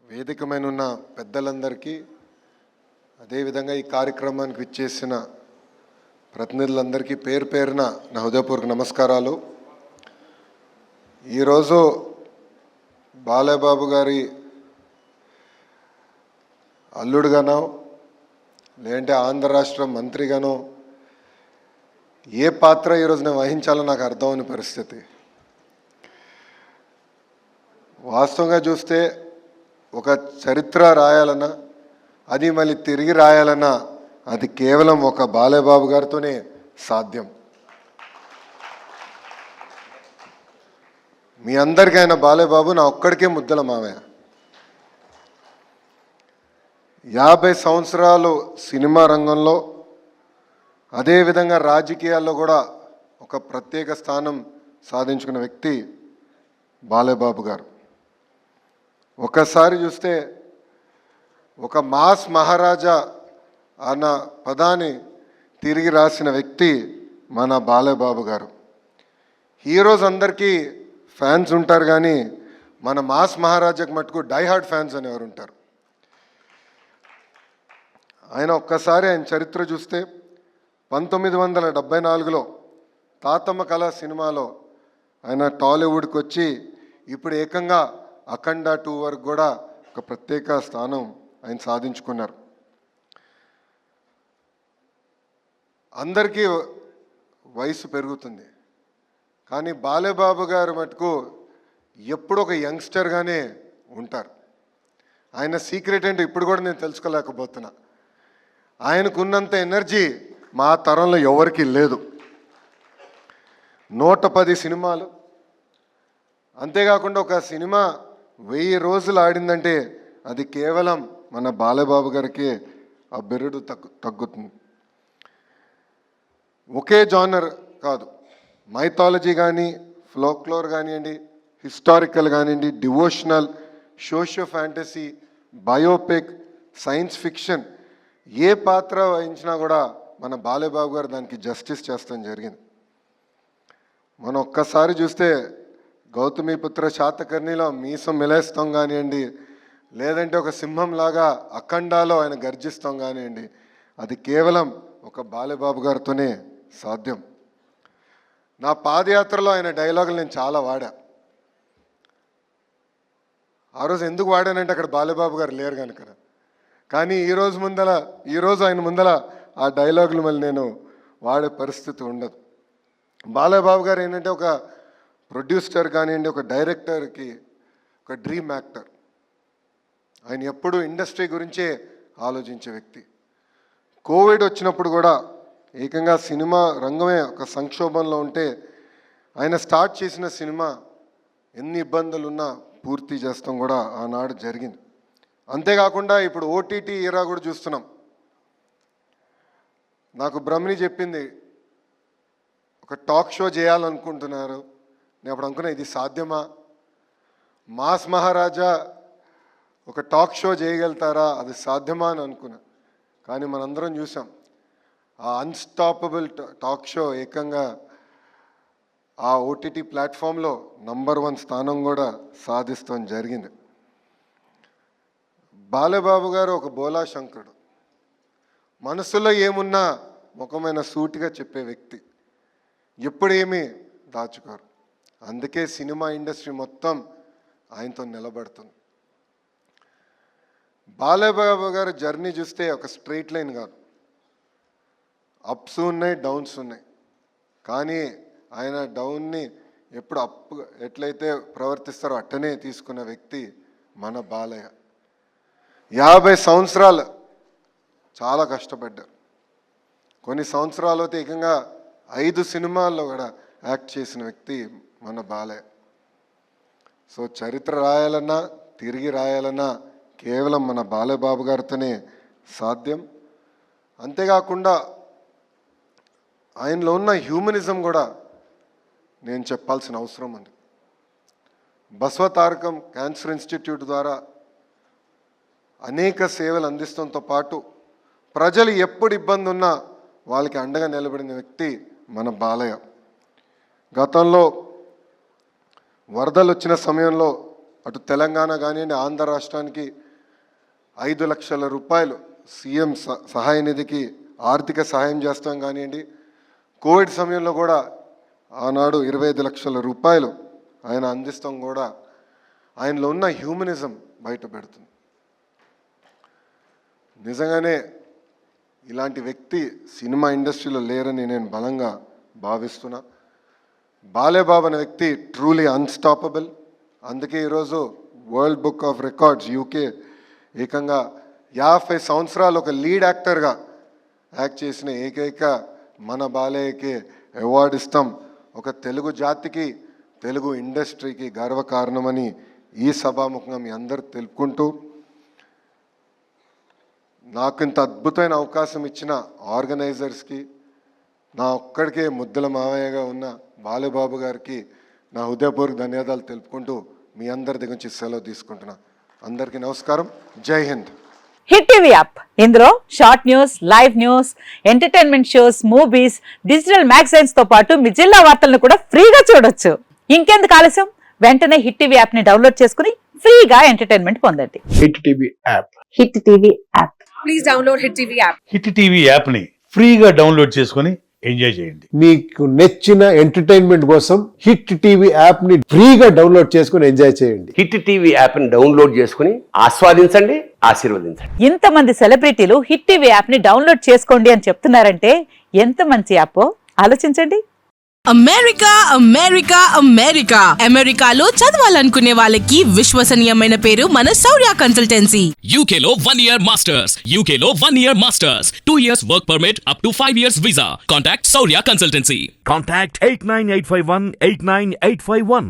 వేదిక మీద ఉన్న పెద్దలందరికీ అదేవిధంగా ఈ కార్యక్రమానికి విచ్చేసిన ప్రతినిధులందరికీ పేరు పేరున నా హృదయపూర్వక నమస్కారాలు. ఈరోజు బాలయ్యబాబు గారి అల్లుడుగానో లేదంటే ఆంధ్ర రాష్ట్ర మంత్రిగానో ఏ పాత్ర ఈరోజు నేను వహించాలో నాకు అర్థం అవని పరిస్థితి. వాస్తవంగా చూస్తే ఒక చరిత్ర రాయాలన్నా అది మళ్ళీ తిరిగి రాయాలన్నా అది కేవలం ఒక బాలయ్యబాబు గారితోనే సాధ్యం. మీ అందరికీ ఆయన బాలయ్యబాబు నా ఒక్కడికే ముద్దల మావయ్య. 50 సంవత్సరాలు సినిమా రంగంలో అదేవిధంగా రాజకీయాల్లో కూడా ఒక ప్రత్యేక స్థానం సాధించుకున్న వ్యక్తి బాలయ్యబాబు గారు. ఒకసారి చూస్తే ఒక మాస్ మహారాజా అన్న పదాన్ని తిరిగి రాసిన వ్యక్తి మన బాలయ్యబాబు గారు. హీరోస్ అందరికీ ఫ్యాన్స్ ఉంటారు, కానీ మన మాస్ మహారాజాకి మటుకు డైహార్డ్ ఫ్యాన్స్ అనేవారు ఉంటారు. ఆయన ఒక్కసారి ఆయన చరిత్ర చూస్తే 1974లో తాతమ్మ కళ సినిమాలో ఆయన టాలీవుడ్కి వచ్చి ఇప్పుడు ఏకంగా అఖండ 2 వరకు కూడా ఒక ప్రత్యేక స్థానం ఆయన సాధించుకున్నారు. అందరికీ వయసు పెరుగుతుంది, కానీ బాలయ్యబాబు గారు మటుకు ఎప్పుడు ఒక యంగ్స్టర్గానే ఉంటారు. ఆయన సీక్రెట్ ఏంటో ఇప్పుడు కూడా నేను తెలుసుకోలేకపోతున్నా. ఆయనకున్నంత ఎనర్జీ మా తరంలో ఎవరికీ లేదు. 110 సినిమాలు, అంతేకాకుండా ఒక సినిమా 1000 రోజులు ఆడిందంటే అది కేవలం మన బాలయ్యబాబు గారికి ఆ బిరుదు తగ్గుతుంది. ఒకే జానర్ కాదు, మైథాలజీ కానీ, ఫోక్లోర్ కానివ్వండి, హిస్టారికల్ కానివ్వండి, devotional, socio fantasy, biopic, science fiction, ఏ పాత్ర వహించినా కూడా మన బాలయ్యబాబు గారు దానికి జస్టిస్ చేస్తాం జరిగింది. మనం ఒక్కసారి చూస్తే గౌతమిపుత్ర శాతకర్ణిలో మీసం మిలేస్తాం కానివ్వండి, లేదంటే ఒక సింహంలాగా అఖండాలో ఆయన గర్జిస్తాం కానివ్వండి, అది కేవలం ఒక బాలయ్యబాబు గారితోనే సాధ్యం. నా పాదయాత్రలో ఆయన డైలాగులు నేను చాలా వాడా. ఆ రోజు ఎందుకు వాడానంటే అక్కడ బాలయ్యబాబు గారు లేరు కనుక. కానీ ఈరోజు ఆయన ముందల ఆ డైలాగులు మళ్ళీ నేను వాడే పరిస్థితి ఉండదు. బాలయ్యబాబు గారు ఏంటంటే ఒక ప్రొడ్యూసర్ కానివ్వండి, ఒక డైరెక్టర్కి ఒక డ్రీమ్ యాక్టర్. ఆయన ఎప్పుడూ ఇండస్ట్రీ గురించే ఆలోచించే వ్యక్తి. కోవిడ్ వచ్చినప్పుడు కూడా ఏకంగా సినిమా రంగమే ఒక సంక్షోభంలో ఉంటే ఆయన స్టార్ట్ చేసిన సినిమా ఎన్ని ఇబ్బందులున్నా పూర్తి చేస్తాం కూడా ఆనాడు జరిగింది. అంతేకాకుండా ఇప్పుడు ఓటీటీ ఎరా కూడా చూస్తున్నాం. నాకు బ్రహ్మని చెప్పింది ఒక టాక్ షో చేయాలనుకుంటున్నారు. నేను అప్పుడు అనుకున్నా, ఇది సాధ్యమా? మాస్ మహారాజా ఒక టాక్ షో చేయగలుగుతారా, అది సాధ్యమా అని అనుకున్నా. కానీ మనందరం చూసాం, ఆ అన్స్టాపబుల్ టాక్ షో ఏకంగా ఆ ఓటీటీ ప్లాట్ఫామ్లో నంబర్ 1 స్థానం కూడా సాధిస్తాం జరిగింది. బాలయ్యబాబు గారు ఒక బోలా శంకరుడు. మనసులో ఏమున్నా ముఖమైన సూటిగా చెప్పే వ్యక్తి, ఎప్పుడేమీ దాచుకోరు. అందుకే సినిమా ఇండస్ట్రీ మొత్తం ఆయనతో నిలబడుతుంది. బాలయ్యబాబు గారు జర్నీ చూస్తే ఒక స్ట్రైట్ లైన్ కాదు, అప్స్ ఉన్నాయి, డౌన్స్ ఉన్నాయి. కానీ ఆయన డౌన్ని ఎప్పుడు అప్ ఎట్లయితే ప్రవర్తిస్తారో అట్టనే తీసుకున్న వ్యక్తి మన బాలయ్య. 50 సంవత్సరాలు చాలా కష్టపడ్డారు. కొన్ని సంవత్సరాలు అయితే ఏకంగా 5 సినిమాల్లో కూడా యాక్ట్ చేసిన వ్యక్తి మన బాలయ్య. సో చరిత్ర రాయాలన్నా తిరిగి రాయాలన్నా కేవలం మన బాలయ్యబాబు గారితోనే సాధ్యం. అంతేకాకుండా ఆయనలో ఉన్న హ్యూమనిజం కూడా నేను చెప్పాల్సిన అవసరం ఉంది. బసవతారకం క్యాన్సర్ ఇన్స్టిట్యూట్ ద్వారా అనేక సేవలు అందించడంతో పాటు ప్రజలు ఎప్పుడు ఇబ్బంది ఉన్నా వాళ్ళకి అండగా నిలబడిన వ్యక్తి మన బాలయ్య. గతంలో వరదలు వచ్చిన సమయంలో అటు తెలంగాణ కానివ్వండి, ఆంధ్ర రాష్ట్రానికి 5 లక్షల రూపాయలు సీఎం సహాయ నిధికి ఆర్థిక సహాయం చేస్తాం కానివ్వండి, కోవిడ్ సమయంలో కూడా ఆనాడు 25 లక్షల రూపాయలు ఆయన అందిస్తాం కూడా ఆయనలో ఉన్న హ్యూమనిజం బయట పెడుతుంది. నిజంగానే ఇలాంటి వ్యక్తి సినిమా ఇండస్ట్రీలో లేరని నేను బలంగా భావిస్తున్నా. బాలేబాబు అనే వ్యక్తి ట్రూలీ అన్స్టాపబుల్. అందుకే ఈరోజు world book of records UK ఏకంగా 50 సంవత్సరాలు ఒక లీడ్ యాక్టర్గా యాక్ట్ చేసిన ఏకైక మన బాలయ్యకి అవార్డు ఇస్తాం. ఒక తెలుగు జాతికి, తెలుగు ఇండస్ట్రీకి గర్వకారణమని ఈ సభాముఖంగా మీ అందరు తెలుపుకుంటూ, నాకు ఇంత అద్భుతమైన అవకాశం ఇచ్చిన ఆర్గనైజర్స్కి, నా ఒక్కడికే ముద్దుల మావయ్యగా ఉన్న బాలబాబు గారికి నా హృదయపూర్వక ధన్యవాదాలు తెలుపుకుంటూ మీ అందరి దగ్గర నుంచి సెలవు తీసుకుంటున్నా. అందరికీ నమస్కారం. జై హింద్. హిట్ టీవీ యాప్, ఇందులో short news, live news, entertainment shows, movies, digital magazines తో పాటు మీ జిల్లా వార్తలను కూడా ఫ్రీగా చూడొచ్చు. ఇంకెందుకు ఆలస్యం, వెంటనే హిట్ టీవీ యాప్ ని డౌన్లోడ్ చేసుకుని ఫ్రీగా ఎంటర్టైన్మెంట్ పొందండి. Hit TV app. Hit TV app. Please download hit TV app. Hit TV app ని ఫ్రీగా డౌన్లోడ్ చేసుకొని ఎంజాయ్ చేయండి. మీకు నచ్చిన ఎంటర్టైన్మెంట్ కోసం హిట్ టీవీ యాప్ ని ఫ్రీగా డౌన్లోడ్ చేసుకొని ఎంజాయ్ చేయండి. హిట్ టీవీ యాప్ ని డౌన్లోడ్ చేసుకుని ఆస్వాదించండి, ఆశీర్వదించండి. ఇంతమంది సెలబ్రిటీలు హిట్ టీవీ యాప్ ని డౌన్లోడ్ చేసుకోండి అని చెప్తున్నారంటే ఎంత మంచి యాప్ ఆలోచించండి. అమెరికా అమెరికా అమెరికా అమెరికాలో చదవాలనుకునే వాళ్ళకి విశ్వసనీయమైన పేరు మన శౌర్య కన్సల్టెన్సీ. UK లో 1 year masters. UK లో 1 year masters. 2 years work permit up to 5 years visa. Contact Saurya Consultancy. Contact 89851 89851.